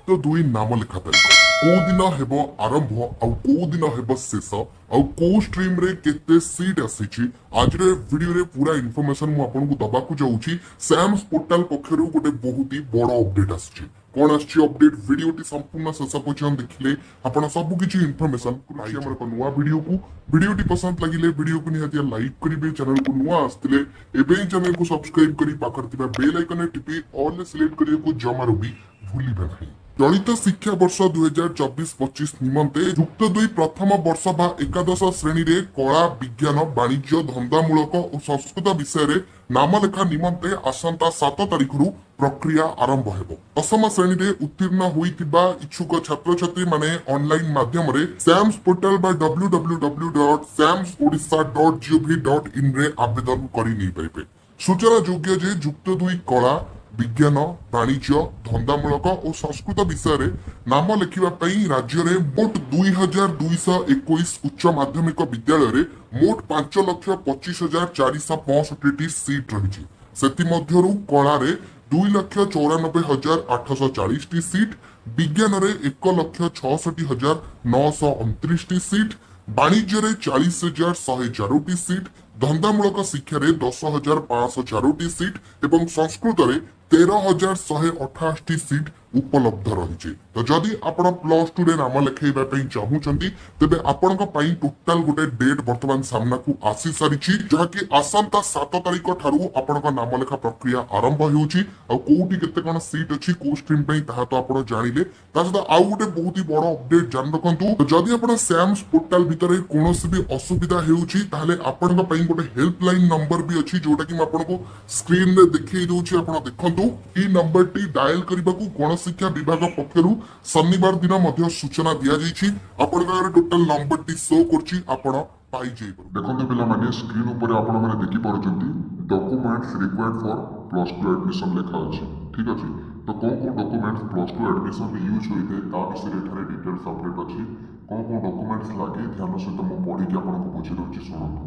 ଯୁକ୍ତ 2 ନାମ ଲେଖା ତାରିଖ କୋଉ ଦିନ ହେବ ଆରମ୍ଭ ଆଉ କୋଉ ଦିନ ହେବ ଶେଷ ଆଉ କୋଉ ଷ୍ଟ୍ରିମ୍ ରେ କେତେ ସିଟ୍ ଆସିଛି ଆଜିର ଭିडियोରେ पूरा इनफॉरमेशन मु आपनको दबाकू जाऊची सैम्स पोर्टल पक्षरु गोटे बहुत ही बड़ अपडेट आछी कोन आछी अपडेट वीडियोटी संपूर्ण शेष पर्यंत देखिले आपण सब किछि इनफॉरमेशन पाइ हमर को नवा वीडियो को वीडियोटी पसंद लागिले वीडियो को निहाती लाइक करिवे चैनल को नवा आस्तिले एबे चैनल को सब्सक्राइब करी पाखर थिबा बेल आइकन टिपी ऑल सिलेक्ट करियो को जमारो भी भूलिबे नहीं। चलित शिक्षा वर्ष 2024-25 निमंते युक्त 2 प्रथम वर्ष बा एकादश श्रेणी रे कला विज्ञान वाणिज्य धंदामूलक और संस्कृत विषय रे नाम लेखा निमंते आसंता 7 तारिख रु प्रक्रिया आरंभ हेबो। दशम श्रेणी रे उत्तीर्ण होइतिबा इच्छुक छात्र छात्री माने ऑनलाइन माध्यम रे सैम्स पोर्टल बा www.samsodisha.gov.in रे आवेदन करि नै परिबे। सूचना योग्य जे युक्त 2 कला विज्ञान वाणिज्य धंदामूलक और संस्कृत विषय रे नाम लिखिबा पई राज्य रे मोट 2221 उच्च माध्यमिक विद्यालय रे मोट 5,25,465 सीट रही। सेति मध्यरु कला रे 2,94,840 सीट, विज्ञान रे 1,66,929 सीट, वाणिज्य रे 40,104 सीट, धंदामूलक शिक्षा रे 10,504 सीट एवं संस्कृत रे 13,188 सीट उपलब्ध रही। तो जदि आपण प्लस 2 रे नाम लिखाइबा पई चाहूचंती तेबे आपणक पई टोटल गोटे डेट वर्तमान सामना को आसी सारिछि जहा कि आसंता 7 तारिख ठारू आपणक नाम लेखा प्रक्रिया आरंभ हेउछि आ कोउटी केते कोन सीट अछि को स्ट्रीम पई ताहा तो आपण जानिले ता सदा आउ गोटे बहुत ही बड़ अपडेट जान रखंतु। तो जदि आपण सैम्स पोर्टल भितरे कोनोसी भी असुविधा हेउछि ताहले आपणक पई गोटे हेल्पलाइन नंबर भी अछि जोटा कि म आपणको स्क्रीन रे देखै दउछि आपण देखंतु ई नंबर टी डायल करबाकू कोन शिक्षा विभाग पक्षरु शनिवार दिन मध्य सूचना दिया जाइछि। आपण टोटल नंबर टी शो करछि आपण पाई जेबो। देखंतु पिला माने स्क्रीन ऊपर आपण माने देखि पारुचंती documents required for plus 2 admission लेखा अछि। ठीक अछि तो कोन कोन डॉक्यूमेंट्स प्लस 2 एडमिशन में यूज होइते ता विषय एठारे डिटेल्स अपडेट अछि। कोन कोन डॉक्यूमेंट्स लागे ध्यान सहित मु पढि के आपण को बुझि दउछि सुनंतु।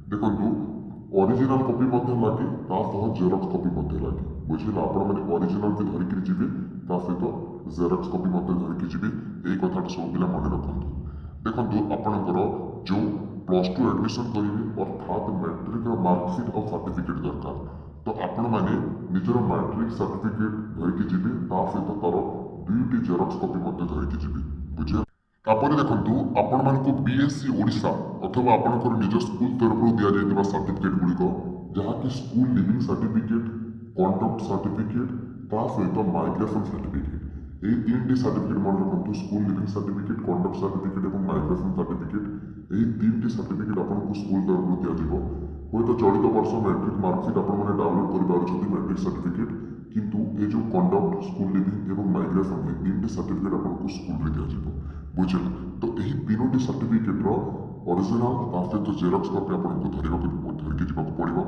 देखंतु ओरिजिनल कॉपी मध्ये लागे ता सह जेरॉक्स कॉपी मध्ये लागे बुझिला आपण माने ओरिजिनल के धरि कि जिबे ता सहित जेरॉक्स कॉपी मध्ये धरि कि जिबे एई कथाटा सब पिला मने रखंतु। देखंतु आपणकर जो प्लस 2 एडमिशन करिवे अर्थात मैट्रिक रो मार्कशीट और सर्टिफिकेट दरकार तो आपण माने निजर मैट्रिक सर्टिफिकेट धरि कि जिबे ता सहित तार दुईटी जेरॉक्स कॉपी मध्ये धरि कि जिबे बुझिला। तापर देखंतु आपण मानको बीएससी ओडिशा अथवा आपणकर निज स्कूल तरफ दिया जायतिबा सर्टिफिकेट गुड़िको जहा कि school leaving certificate conduct certificate ता सहित माइग्रेशन सर्टिफिकेट ए तीनटी सर्टिफिकेट मन रखंतु school leaving certificate conduct certificate और माइग्रेशन सर्टिफिकेट ए तीनटी सर्टिफिकेट आपनको स्कूल तरफ दिया जिवो। होय तो चलित वर्ष मैट्रिक मार्कशीट आपण माने डाउनलोड करि पारुछथि मैट्रिक सर्टिफिकेट किंतु ए जो कंडक्ट स्कूल लिविंग एवं माइग्रेशन ए तीनटी सर्टिफिकेट आपनको स्कूल रे दिया जिवो बुझिला। तो एही तीनोटी सर्टिफिकेट रो ओरिजिनल ता सहित जेरॉक्स कॉपी आपनको धरिके जिबाक पड़िबो।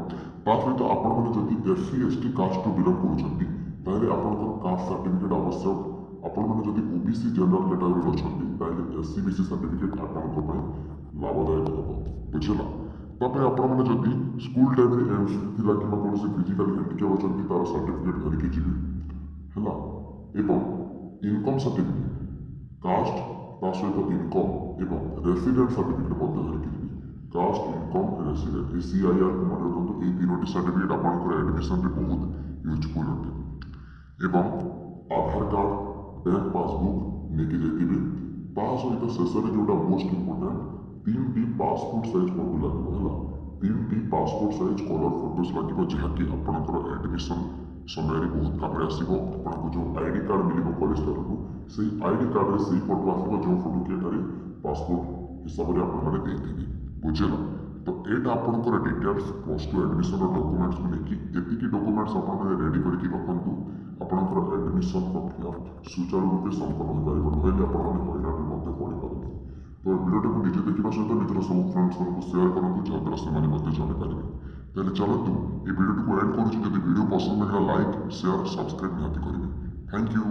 ता सहित आपण माने जदि SC ST caste to belong करूछथि ताले आपनको कास्ट सर्टिफिकेट आवश्यक। आपण माने जदि ओबीसी जनरल कैटेगरी रो छथि ताले एससी बीसी सर्टिफिकेट आपनको पय लाभदायक होबो बुझिला। तापर आपण माने जदि स्कूल टाइम रे एमसी थिला किबा कोनोसी फिजिकल हैंडिकैप अछथि तार सर्टिफिकेट धरिके जिबे हला। एवं इनकम सर्टिफिकेट कास्ट ता सहित इनकम एवं रेसिडेंट सर्टिफिकेट मध्ये धरिके जिबे कास्ट इनकम रेसिडेंट ए सीआईआर को मन रखंतु ए तीनोटी सर्टिफिकेट आपनकर एडमिशन रे बहुत यूजफुल होते। एवं आधार कार्ड बैंक पासबुक लेके जाइतिबे ता सहित शेष रे जोटा मोस्ट इंपोर्टेंट 3टी पासपोर्ट साइज फोटो लागबो हला। 3टी पासपोर्ट साइज कलर फोटोस लागबो जहा कि आपनकर एडमिशन समय रे बहुत काम रे आसीबो। आपनको जो आईडी कार्ड मिलिबो कॉलेज तरफ से आईडी कार्ड रे सही फोटो आसीबो जो फोटो के एठारे पासपोर्ट हिसाब रे आपण माने देथिबे बुझिला। तो एटा आपनकर डिटेल्स प्लस 2 एडमिशन डॉक्यूमेंट्स को लेके एतिकी डॉक्यूमेंट्स आपण माने रेडी करके रखंतु आपनकर एडमिशन प्रक्रिया सुचारू रूपे संपन्न हो पाइबो नहेले आपण माने हइराण मध्ये पड़ी पारबे। तो वीडियो को निजे देखिबा सहित निजर सब फ्रेंड्स को शेयर करंतु जहाद्वारा ସେମାନେ ମଧ୍ୟ ଜାଣି ପାରିବେ। ତାହେଲେ ଚାଲନ୍ତୁ ଏ ଭିଡ଼ିଓଟିକୁ ଏଣ୍ଡ କରୁଛି। ଯଦି ଭିଡ଼ିଓ ପସନ୍ଦ ଲାଗିଲା ଲାଇକ୍ ସେୟାର ସବସ୍କ୍ରାଇब ନିହାତି କରିବେ। Thank you.